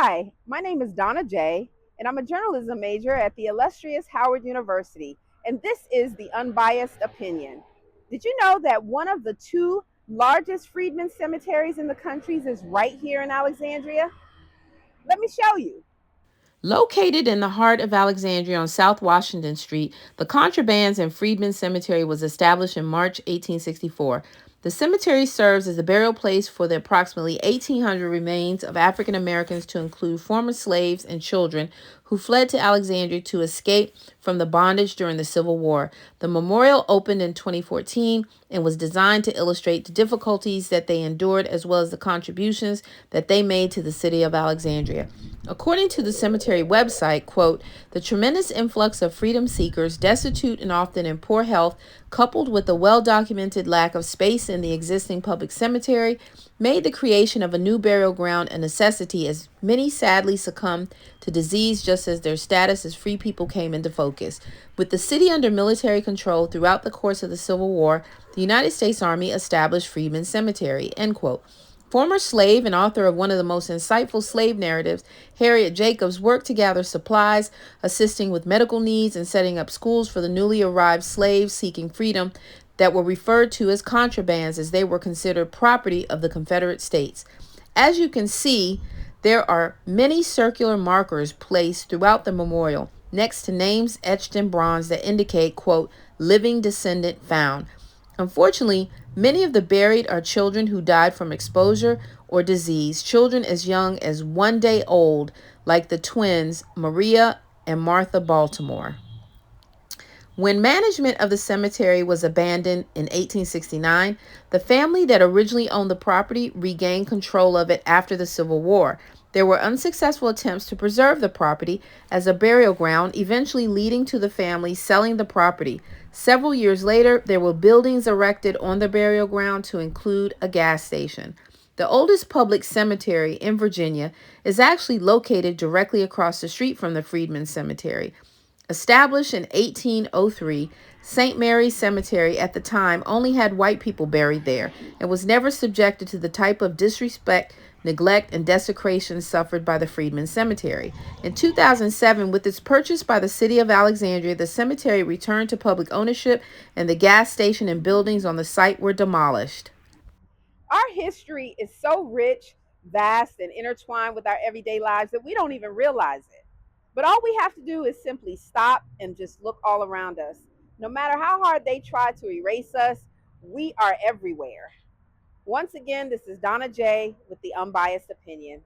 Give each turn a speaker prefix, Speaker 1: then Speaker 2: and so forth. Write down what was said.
Speaker 1: Hi, my name is Donna J., and I'm a journalism major at the illustrious Howard University, and this is the Unbiased Opinion. Did you know that one of the two largest freedmen cemeteries in the country is right here in Alexandria? Let me show you.
Speaker 2: Located in the heart of Alexandria on South Washington Street, the Contrabands and Freedmen Cemetery was established in March 1864. The cemetery serves as a burial place for the approximately 1,800 remains of African Americans, to include former slaves and children who fled to Alexandria to escape from the bondage during the Civil War. The memorial opened in 2014 and was designed to illustrate the difficulties that they endured as well as the contributions that they made to the city of Alexandria. According to the cemetery website, quote, the tremendous influx of freedom seekers, destitute and often in poor health, coupled with the well-documented lack of space in the existing public cemetery, made the creation of a new burial ground a necessity, as many sadly succumbed to disease just as their status as free people came into focus. With the city under military control throughout the course of the Civil War, the United States Army established Freedmen Cemetery, end quote. Former slave and author of one of the most insightful slave narratives, Harriet Jacobs worked to gather supplies, assisting with medical needs, and setting up schools for the newly arrived slaves seeking freedom that were referred to as contrabands, as they were considered property of the Confederate States. As you can see, there are many circular markers placed throughout the memorial next to names etched in bronze that indicate, quote, living descendant found. Unfortunately, many of the buried are children who died from exposure or disease, children as young as 1 day old, like the twins Maria and Martha Baltimore. When management of the cemetery was abandoned in 1869, the family that originally owned the property regained control of it after the Civil War. There were unsuccessful attempts to preserve the property as a burial ground, eventually leading to the family selling the property. Several years later, there were buildings erected on the burial ground to include a gas station. The oldest public cemetery in Virginia is actually located directly across the street from the Freedmen Cemetery. Established in 1803, St. Mary's Cemetery at the time only had white people buried there and was never subjected to the type of disrespect, neglect, and desecration suffered by the Freedmen Cemetery. In 2007, with its purchase by the city of Alexandria, the cemetery returned to public ownership and the gas station and buildings on the site were demolished.
Speaker 1: Our history is so rich, vast, and intertwined with our everyday lives that we don't even realize it. But all we have to do is simply stop and just look all around us. No matter how hard they try to erase us, we are everywhere. Once again, this is Donna J. with the Unbiased Opinion.